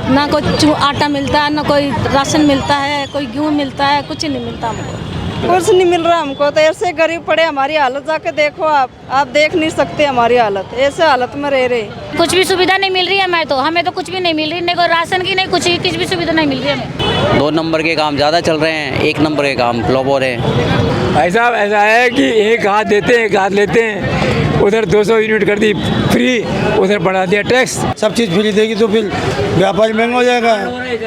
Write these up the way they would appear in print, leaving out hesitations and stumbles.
ना कोई आटा मिलता है, ना कोई राशन मिलता है, कोई गेहूँ मिलता है, कुछ नहीं मिलता हमको। कुछ नहीं मिल रहा हमको, तो ऐसे गरीब पड़े। हमारी हालत जाके देखो, आप देख नहीं सकते हमारी हालत, ऐसे हालत में रह रहे। कुछ भी सुविधा नहीं मिल रही है, हमें तो कुछ भी नहीं मिल रही, नहीं कोई राशन की, नहीं कुछ भी सुविधा नहीं मिल रही हमें। 2 नंबर के काम ज़्यादा चल रहे हैं, 1 नंबर के काम फ्लॉप हो रहे हैं। ऐसा है कि एक हाथ देते हैं, एक हाथ लेते हैं। उधर 200 यूनिट कर दी फ्री, उधर बढ़ा दिया टैक्स। सब चीज़ फ्री देगी तो फिर व्यापार महंगा हो जाएगा,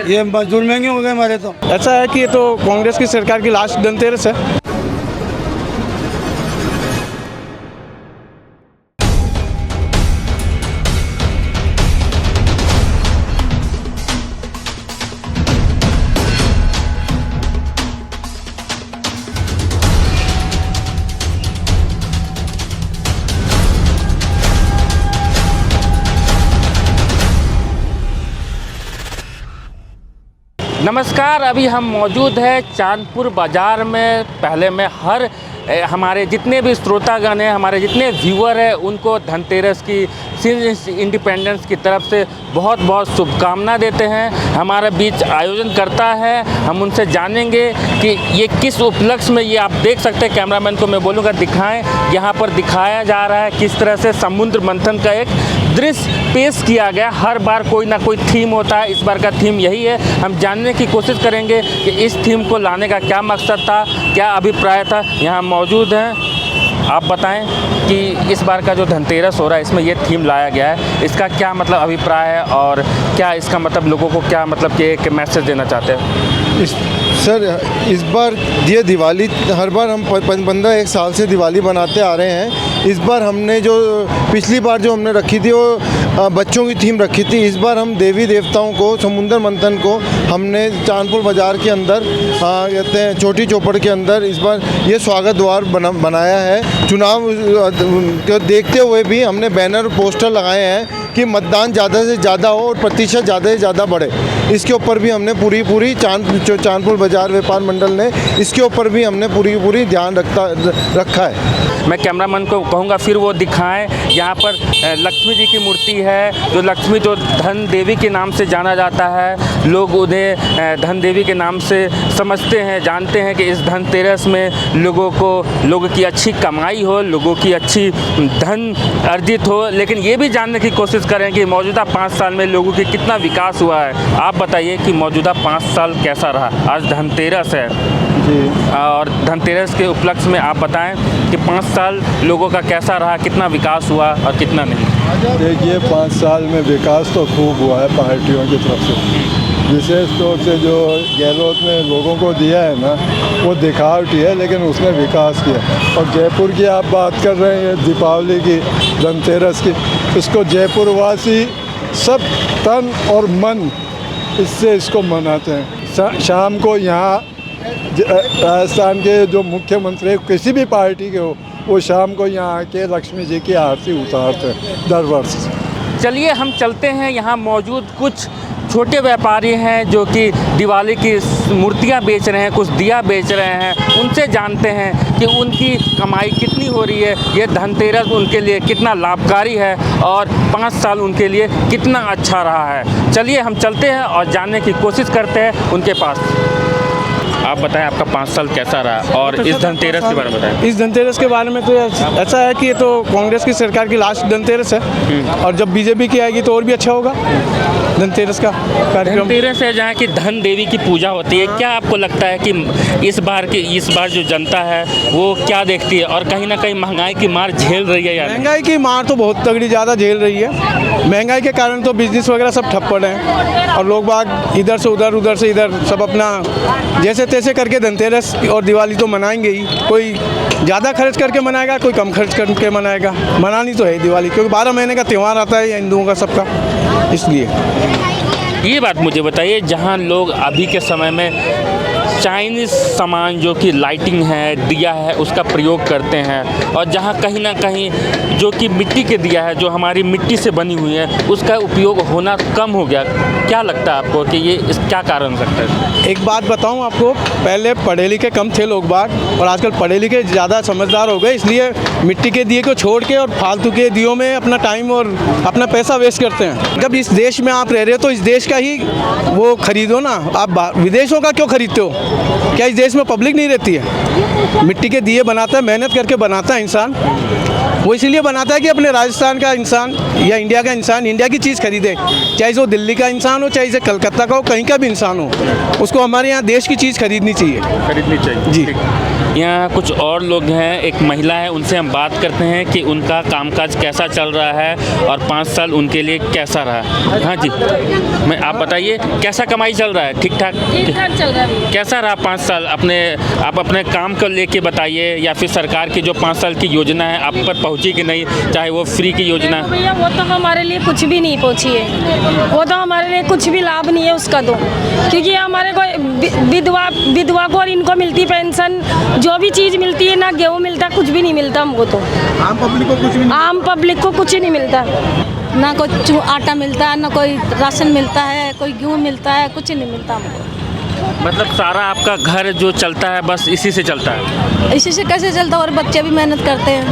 ये मजदूर महंगे हो गए हमारे। तो ऐसा है कि ये तो कांग्रेस की सरकार की लास्ट धनतेरस है। नमस्कार, अभी हम मौजूद है चांदपुर बाज़ार में। पहले में हमारे जितने भी श्रोतागण हैं, हमारे जितने व्यूअर हैं, उनको धनतेरस की इंडिपेंडेंस की तरफ से बहुत बहुत शुभकामना देते हैं। हमारे बीच आयोजन करता है, हम उनसे जानेंगे कि ये किस उपलक्ष्य में, ये आप देख सकते हैं, कैमरामैन को मैं बोलूँगा दिखाएं। यहाँ पर दिखाया जा रहा है किस तरह से समुद्र मंथन का एक दृश्य पेश किया गया। हर बार कोई ना कोई थीम होता है, इस बार का थीम यही है। हम जानने की कोशिश करेंगे कि इस थीम को लाने का क्या मकसद था, क्या अभिप्राय था। यहाँ मौजूद हैं, आप बताएं कि इस बार का जो धनतेरस हो रहा है, इसमें ये थीम लाया गया है, इसका क्या मतलब अभिप्राय है और क्या इसका मतलब लोगों को क्या मतलब कि एक मैसेज देना चाहते हैं? सर, इस बार ये दिवाली, हर बार हम 15-1 साल से दिवाली बनाते आ रहे हैं। इस बार हमने जो पिछली बार जो हमने रखी थी वो बच्चों की थीम रखी थी। इस बार हम देवी देवताओं को, समुद्र मंथन को हमने चांदपुर बाज़ार के अंदर कहते हैं छोटी चौपड़ के अंदर इस बार ये स्वागत द्वार बनाया है। चुनाव को देखते हुए भी हमने बैनर पोस्टर लगाए हैं कि मतदान ज़्यादा से ज़्यादा हो और प्रतिशत ज़्यादा से ज़्यादा बढ़े। इसके ऊपर भी हमने पूरी चांदपुर बाज़ार व्यापार मंडल ने इसके ऊपर भी हमने पूरी ध्यान रखा है। मैं कैमरामैन को कहूँगा फिर वो दिखाएं। यहाँ पर लक्ष्मी जी की मूर्ति है, जो लक्ष्मी जो धन देवी के नाम से जाना जाता है। लोग उन्हें धन देवी के नाम से समझते हैं, जानते हैं कि इस धनतेरस में लोगों की अच्छी कमाई हो, लोगों की अच्छी धन अर्जित हो। लेकिन ये भी जानने की कोशिश करें कि मौजूदा 5 साल में लोगों की कितना विकास हुआ है। आप बताइए कि मौजूदा 5 साल कैसा रहा। आज धनतेरस है जी, और धनतेरस के उपलक्ष्य में आप बताएं कि 5 साल लोगों का कैसा रहा, कितना विकास हुआ और कितना नहीं। देखिए, 5 साल में विकास तो खूब हुआ है पार्टियों की तरफ से। विशेष तौर से जो गहलोत ने लोगों को दिया है ना, वो दिखावटी है, लेकिन उसने विकास किया। और जयपुर की आप बात कर रहे हैं, दीपावली की, धनतेरस की, इसको जयपुर वासी सब तन और मन इससे इसको मनाते हैं। शाम को यहाँ राजस्थान के जो मुख्यमंत्री किसी भी पार्टी के हो, वो शाम को यहाँ आके लक्ष्मी जी की आरती उतारते हैं दर वर्ष। चलिए हम चलते हैं। यहाँ मौजूद कुछ छोटे व्यापारी हैं जो कि दिवाली की मूर्तियाँ बेच रहे हैं, कुछ दिया बेच रहे हैं। उनसे जानते हैं कि उनकी कमाई कितनी हो रही है, ये धनतेरस उनके लिए कितना लाभकारी है और 5 साल उनके लिए कितना अच्छा रहा है। चलिए हम चलते हैं और जानने की कोशिश करते हैं उनके पास। आप बताएं आपका 5 साल कैसा रहा और इस धनतेरस के बारे में बताएं। इस धनतेरस के बारे में तो ऐसा है कि ये तो कांग्रेस की सरकार की लास्ट धनतेरस है, और जब बीजेपी की आएगी तो और भी अच्छा होगा धनतेरस का कार्यक्रम। धनतेरस है जहाँ की धन देवी की पूजा होती है। क्या आपको लगता है कि इस बार जो जनता है वो क्या देखती है और कहीं ना कहीं महंगाई की मार झेल रही है? या महंगाई की मार तो बहुत तगड़ी ज़्यादा झेल रही है। महंगाई के कारण तो बिजनेस वगैरह सब ठप पड़े हैं, और लोग बाग इधर से उधर से इधर सब अपना जैसे तैसे करके धनतेरस और दिवाली तो मनाएंगे ही। कोई ज़्यादा खर्च करके मनाएगा, कोई कम खर्च करके मनाएगा। मनानी तो है दिवाली, क्योंकि 12 महीने का त्यौहार आता है हिंदुओं का सबका, इसलिए। ये बात मुझे बताइए, जहाँ लोग अभी के समय में चाइनीज़ सामान जो कि लाइटिंग है, दिया है, उसका प्रयोग करते हैं, और जहाँ कहीं ना कहीं जो कि मिट्टी के दिया है, जो हमारी मिट्टी से बनी हुई है, उसका उपयोग होना कम हो गया। क्या लगता है आपको कि ये क्या कारण हो सकता है? एक बात बताऊं आपको, पहले पढ़े लिखे कम थे लोग बाग, और आजकल पढ़े लिखे ज़्यादा समझदार हो गए, इसलिए मिट्टी के दिए को छोड़ के और फालतू के दियों में अपना टाइम और अपना पैसा वेस्ट करते हैं। जब इस देश में आप रह रहे हो तो इस देश का ही वो खरीदो ना, आप विदेशों का क्यों खरीदते हो? क्या इस देश में पब्लिक नहीं रहती है? मिट्टी के दिए बनाता है, मेहनत करके बनाता है इंसान, वो इसीलिए बनाता है कि अपने राजस्थान का इंसान या इंडिया का इंसान इंडिया की चीज़ खरीदे, चाहे वो दिल्ली का इंसान हो, चाहे कलकत्ता का हो, कहीं का भी इंसान हो, उसको हमारे यहाँ देश की चीज़ खरीदनी चाहिए जी। यहाँ कुछ और लोग हैं, एक महिला है, उनसे हम बात करते हैं कि उनका कामकाज कैसा चल रहा है और 5 साल उनके लिए कैसा रहा। हाँ जी, आप बताइए कैसा कमाई चल रहा है? ठीक ठाक चल रहा है। कैसा रहा 5 साल? आप अपने काम को लेके बताइए, या फिर सरकार की जो 5 साल की योजना है आप पर पहुँची कि नहीं, चाहे वो फ्री की योजना? भैया वो तो हमारे लिए कुछ भी नहीं पहुँची है, वो तो हमारे लिए कुछ भी लाभ नहीं है उसका तो, क्योंकि हमारे को विधवा को और इनको मिलती पेंशन, जो भी चीज़ मिलती है ना, गेहूँ मिलता, कुछ भी नहीं मिलता हमको तो। आम पब्लिक को कुछ ही नहीं मिलता, ना कोई आटा मिलता है, ना कोई राशन मिलता है, कोई गेहूँ मिलता है, कुछ नहीं मिलता हमको। मतलब सारा आपका घर जो चलता है बस इसी से चलता है? इसी से कैसे चलता है, और बच्चे भी मेहनत करते हैं,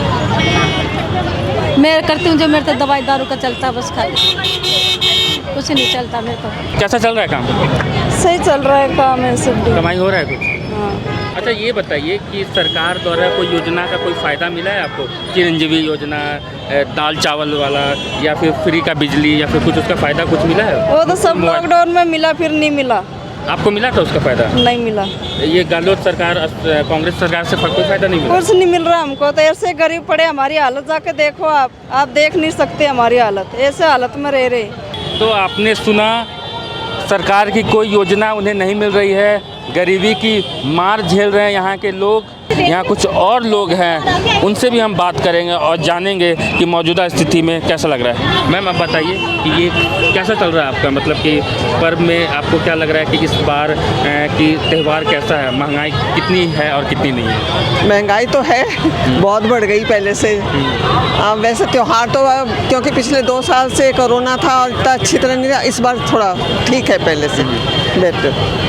मैं करती हूँ जो मेरे तो दवाई दारू का चलता है बस, खाली कुछ नहीं चलता मेरे को। कैसा चल रहा है काम? सही चल रहा है काम, है सब कमाई हो रहा है कुछ? अच्छा ये बताइए कि सरकार द्वारा कोई योजना का कोई फ़ायदा मिला है आपको? चिरंजीवी योजना, दाल चावल वाला, या फिर फ्री का बिजली, या फिर कुछ उसका फ़ायदा कुछ मिला है? वो तो सब लॉकडाउन में मिला, फिर नहीं मिला। आपको मिला था उसका फ़ायदा? नहीं मिला। ये गहलोत सरकार, कांग्रेस सरकार से कोई फ़ायदा नहीं मिला? कुछ नहीं मिल रहा हमको तो, ऐसे गरीब पड़े, हमारी हालत जाके देखो आप देख नहीं सकते हमारी हालत, ऐसे हालत में रह रहे। तो आपने सुना, सरकार की कोई योजना उन्हें नहीं मिल रही है, गरीबी की मार झेल रहे हैं यहाँ के लोग। यहाँ कुछ और लोग हैं, उनसे भी हम बात करेंगे और जानेंगे कि मौजूदा स्थिति में कैसा लग रहा है। मैम आप बताइए कि ये कैसा चल रहा है आपका, मतलब कि पर्व में आपको क्या लग रहा है कि इस बार की त्यौहार कैसा है? महंगाई कितनी है और कितनी नहीं है? महंगाई तो है, बहुत बढ़ गई पहले से। वैसे त्यौहार तो क्योंकि पिछले 2 साल से कोरोना था और इतना अच्छी तरह नहीं रहा, इस बार थोड़ा ठीक है पहले से बेहतर।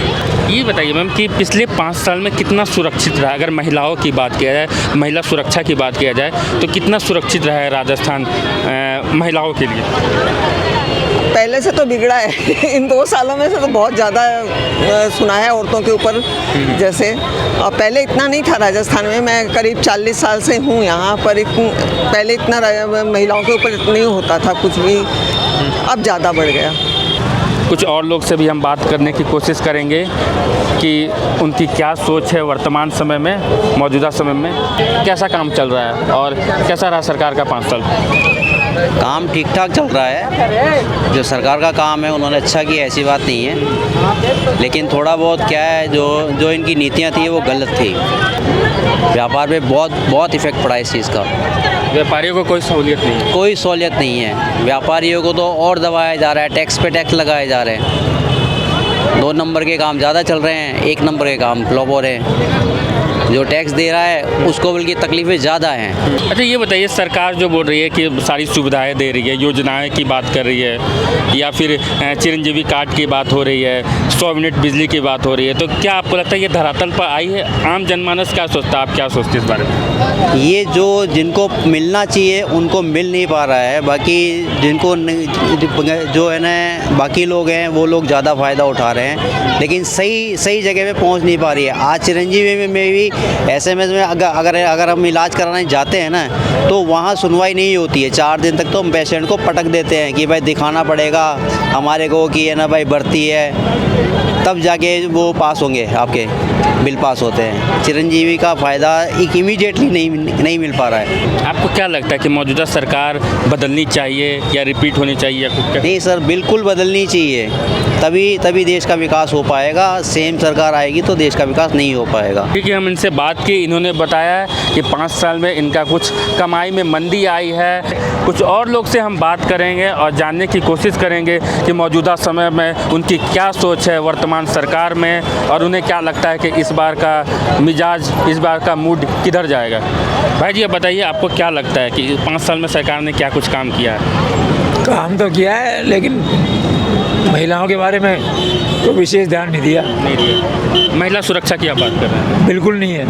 ये बताइए मैम कि पिछले 5 साल में कितना सुरक्षित रहा? अगर महिलाओं की बात किया जाए, महिला सुरक्षा की बात किया जाए, तो कितना सुरक्षित रहा है राजस्थान महिलाओं के लिए? पहले से तो बिगड़ा है इन 2 सालों में से तो बहुत ज़्यादा सुना है औरतों के ऊपर जैसे, और पहले इतना नहीं था राजस्थान में। मैं करीब 40 साल से हूँ यहाँ पर, पहले इतना महिलाओं के ऊपर नहीं होता था कुछ भी, अब ज़्यादा बढ़ गया। कुछ और लोग से भी हम बात करने की कोशिश करेंगे कि उनकी क्या सोच है वर्तमान समय में, मौजूदा समय में कैसा काम चल रहा है और कैसा रहा सरकार का 5 साल? काम ठीक ठाक चल रहा है, जो सरकार का काम है उन्होंने अच्छा किया, ऐसी बात नहीं है, लेकिन थोड़ा बहुत क्या है, जो इनकी नीतियाँ थी वो गलत थी। व्यापार पे बहुत इफ़ेक्ट पड़ा इस चीज़ का। व्यापारियों को कोई सहूलियत नहीं है? कोई सहूलियत नहीं है, व्यापारियों को तो और दबाया जा रहा है, टैक्स पे टैक्स लगाए जा रहे हैं। 2 नंबर के काम ज़्यादा चल रहे हैं, 1 नंबर के काम फ्लॉप हो रहे हैं। जो टैक्स दे रहा है उसको बल्कि तकलीफ़ें ज़्यादा हैं। अच्छा ये बताइए, सरकार जो बोल रही है कि सारी सुविधाएं दे रही है, योजनाएं की बात कर रही है, या फिर चिरंजीवी कार्ड की बात हो रही है, 100 यूनिट बिजली की बात हो रही है, तो क्या आपको लगता है ये धरातल पर आई है? आम जनमानस क्या सोचता है, आप क्या सोचते हैं इस बारे में? ये जो जिनको मिलना चाहिए उनको मिल नहीं पा रहा है, बाकी जिनको जो है ना बाकी लोग हैं वो लोग ज़्यादा फ़ायदा उठा रहे हैं, लेकिन सही जगह पे पहुंच नहीं पा रही है। आज चिरंजीवी में भी SMS में अगर हम इलाज कराने जाते हैं ना तो वहाँ सुनवाई नहीं होती है। 4 दिन तक तो हम पेशेंट को पटक देते हैं कि भाई दिखाना पड़ेगा हमारे को कि है ना भाई भर्ती है, तब जाके वो पास होंगे, आपके बिल पास होते हैं। चिरंजीवी का फ़ायदा इमीडिएटली नहीं मिल पा रहा है। आपको क्या लगता है कि मौजूदा सरकार बदलनी चाहिए या रिपीट होनी चाहिए या कुछ? नहीं सर, बिल्कुल बदलनी चाहिए, तभी देश का विकास हो पाएगा। सेम सरकार आएगी तो देश का विकास नहीं हो पाएगा। ठीक है, हम इनसे से बात की, इन्होंने बताया कि 5 साल में इनका कुछ कमाई में मंदी आई है। कुछ और लोग से हम बात करेंगे और जानने की कोशिश करेंगे कि मौजूदा समय में उनकी क्या सोच है वर्तमान सरकार में, और उन्हें क्या लगता है कि इस बार का मिजाज, इस बार का मूड किधर जाएगा। भाई जी, आप बताइए, आपको क्या लगता है कि 5 साल में सरकार ने क्या कुछ काम किया है? काम तो किया है, लेकिन महिलाओं के बारे में तो विशेष ध्यान नहीं दिया। महिला सुरक्षा की आप बात कर रहे हैं? बिल्कुल नहीं है,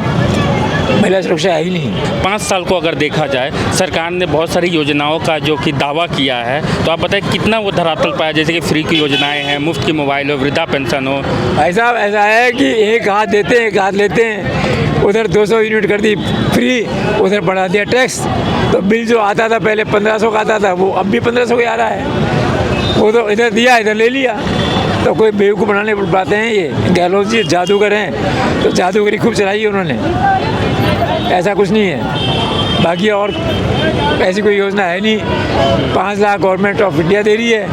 महिला सुरक्षा है ही नहीं। 5 साल को अगर देखा जाए, सरकार ने बहुत सारी योजनाओं का जो कि दावा किया है, तो आप बताएं कितना वो धरातल पाया, जैसे कि फ्री की योजनाएं हैं, मुफ्त की मोबाइल हो, वृद्धा पेंशन हो। भाई साहब, ऐसा है कि एक हाथ देते हैं एक हाथ लेते हैं। उधर 200 यूनिट कर दी फ्री, उधर बढ़ा दिया टैक्स, तो बिल जो आता था पहले 1500 का आता था, वो अब भी 1500 का आ रहा है। वो तो इधर दिया इधर ले लिया, तो कोई बेवकूफ़ बनाने पाते हैं। ये गहलोत जी जादूगर हैं, तो जादूगरी खूब चलाई है उन्होंने, ऐसा कुछ नहीं है। बाकी और ऐसी कोई योजना है नहीं। 5 लाख गवर्नमेंट ऑफ इंडिया दे रही है,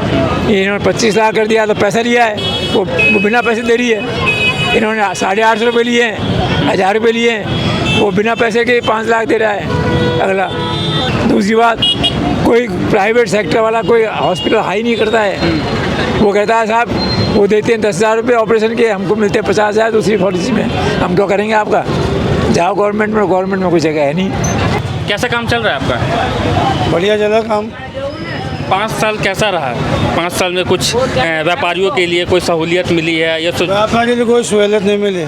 इन्होंने 25 लाख कर दिया, तो पैसा लिया है, वो बिना पैसे दे रही है। इन्होंने 850 रुपये लिए हैं, 1000 रुपये लिए हैं, वो बिना पैसे के 5 लाख दे रहा है अगला। दूसरी बात, कोई प्राइवेट सेक्टर वाला कोई हॉस्पिटल हाई नहीं करता है। वो कहता है साहब वो देते हैं 10,000 रुपये ऑपरेशन के, हमको मिलते हैं 50,000 दूसरी पॉलिसी में, हम क्यों करेंगे आपका? जाओ गवर्नमेंट में कोई जगह है नहीं। कैसा काम चल रहा है आपका? बढ़िया चला काम। 5 साल कैसा रहा? 5 साल में कुछ व्यापारियों के लिए कोई सहूलियत मिली है या व्यापारी के लिए कोई सहूलियत नहीं मिली।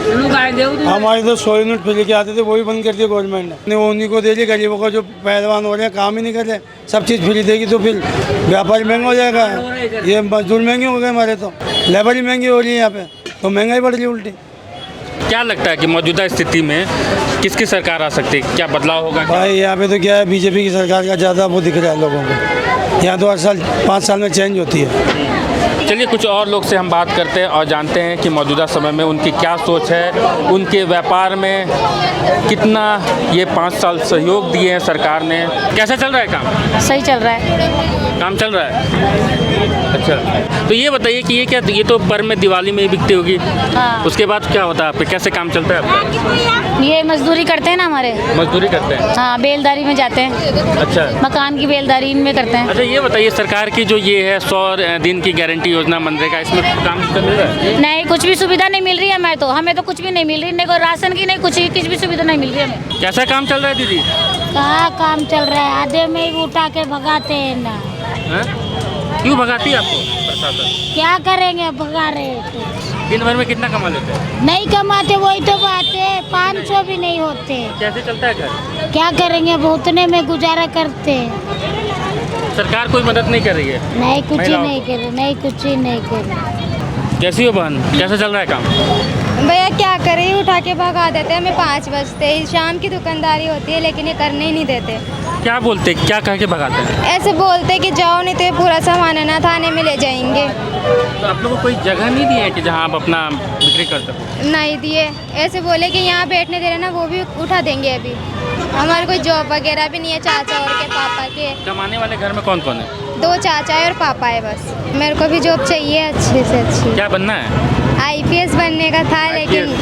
हमारे तो 100 यूनिट फ्री के आते थे, वो भी बंद कर दिया गवर्नमेंट ने। वो उन्हीं को दे दी, गरीबों का जो पहलवान हो रहे हैं काम ही नहीं कर रहे, सब चीज़ फ्री देगी तो फिर व्यापारी महंगा हो जाएगा। ये मजदूर महंगे हो गए हमारे, तो लेबर ही महंगी हो रही है यहाँ पे, तो महंगाई बढ़ रही है उल्टी। क्या लगता है कि मौजूदा स्थिति में किसकी सरकार आ सकती है? क्या बदलाव होगा? भाई यहाँ पे तो क्या है, बीजेपी की सरकार का ज़्यादा वो दिख रहा है लोगों को। यहाँ तो हर साल 5 साल में चेंज होती है। चलिए कुछ और लोग से हम बात करते हैं और जानते हैं कि मौजूदा समय में उनकी क्या सोच है, उनके व्यापार में कितना ये 5 साल सहयोग दिए हैं सरकार ने। कैसा चल रहा है काम? सही चल रहा है, काम चल रहा है। अच्छा, तो ये बताइए कि ये तो पर में दिवाली में ही बिकती होगी। हाँ। उसके बाद क्या होता है आपके, कैसे काम चलता है आपका? ये मजदूरी करते हैं ना हमारे। मजदूरी करते हैं? हाँ, बेलदारी में जाते हैं। अच्छा, मकान की बेलदारी इनमें करते हैं। अच्छा, ये बताइए सरकार की जो ये है 100 दिन की गारंटी योजना मनरेगा, इसमें काम मिल रहा है? नहीं, कुछ भी सुविधा नहीं मिल रही है। हमें तो कुछ भी नहीं मिल रही, नहीं कोई राशन की, नहीं कुछ भी सुविधा नहीं मिल रही है हमें। कैसा काम चल रहा है दीदी? कहाँ काम चल रहा है, आधे में ही उठा के भगाते हैं ना। क्यों भगाती है आपको प्रशासन? क्या करेंगे, भगा रहे तो। दिन भर में कितना कमा लेते हैं? नहीं कमाते, वही तो बात है, 500 भी नहीं होते। कैसे चलता है घर? क्या करेंगे, अब उतने में गुजारा करते हैं। सरकार कोई मदद नहीं कर रही है? नहीं, कुछ ही महिलाओं नहीं करे, नहीं कुछ ही नहीं करे। कैसी हो बहन, कैसा चल रहा है काम? भैया क्या करें, उठा के भगा देते हैं। हमें 5 बजते ही शाम की दुकानदारी होती है, लेकिन ये करने ही नहीं देते। क्या बोलते, क्या कह के भगाते हैं? ऐसे बोलते कि जाओ, नहीं तो ये पूरा सामान है ना थाने में ले जाएंगे। तो आप लोगों को कोई जगह नहीं दी है कि जहाँ आप अपना बिक्री कर सको? नहीं दिए, ऐसे बोले कि यहाँ बैठने दे रहे ना, वो भी उठा देंगे। अभी हमारे कोई जॉब वगैरह भी नहीं है, चाचा और के पापा के। कमाने वाले घर में कौन कौन है? 2 चाचा है और पापा है बस। मेरे को भी जॉब चाहिए अच्छे से अच्छी। क्या बनना है? IPS बनने का था, लेकिन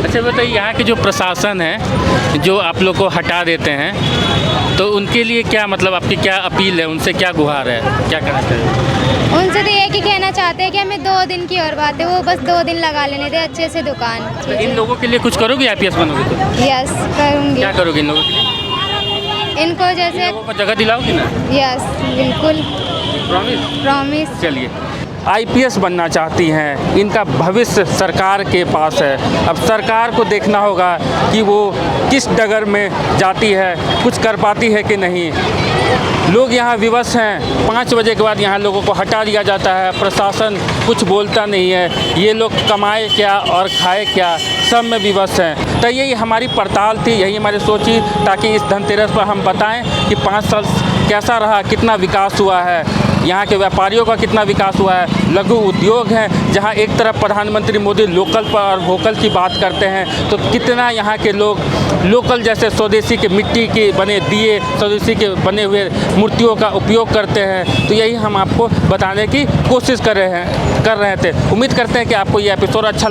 अच्छा बताइए, यहाँ के जो प्रशासन है जो आप लोग को हटा देते हैं, तो उनके लिए क्या मतलब आपकी क्या अपील है, उनसे क्या गुहार है, क्या कहना चाहिए? उनसे तो एक ही कहना चाहते हैं कि हमें 2 दिन की और बात है, वो बस 2 दिन लगा लेने दे अच्छे से दुकान। तो इन लोगों के लिए कुछ करोगे IPS बनोगे तो? यस करूँगी। क्या करोगे इन लोगों के लिए? इनको जैसे लोगों को जगह दिलाओगी ना? यस बिल्कुल, प्रॉमिस। चलिए, IPS बनना चाहती हैं, इनका भविष्य सरकार के पास है। अब सरकार को देखना होगा कि वो किस डगर में जाती है, कुछ कर पाती है कि नहीं। लोग यहाँ विवश हैं, 5 बजे के बाद यहाँ लोगों को हटा दिया जाता है, प्रशासन कुछ बोलता नहीं है। ये लोग कमाए क्या और खाए क्या, सब में विवश हैं। तो यही हमारी पड़ताल थी, यही हमारी सोच थी, ताकि इस धनतेरस पर हम बताएं कि 5 साल कैसा रहा, कितना विकास हुआ है, यहाँ के व्यापारियों का कितना विकास हुआ है। लघु उद्योग हैं, जहाँ एक तरफ प्रधानमंत्री मोदी लोकल पर और वोकल की बात करते हैं, तो कितना यहाँ के लोग लोकल जैसे स्वदेशी के मिट्टी के बने दिए, स्वदेशी के बने हुए मूर्तियों का उपयोग करते हैं। तो यही हम आपको बताने की कोशिश कर रहे हैं। कर रहे थे। उम्मीद करते हैं कि आपको ये एपिसोड अच्छा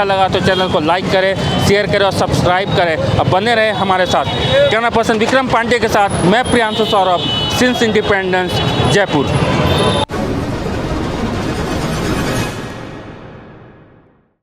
लगा तो चैनल को लाइक करें, शेयर करें और सब्सक्राइब करें और बने रहे हमारे साथ। कैमरा पर्सन विक्रम पांडे के साथ मैं प्रियांशु सौरभ, सिंस इंडिपेंडेंस, जयपुर।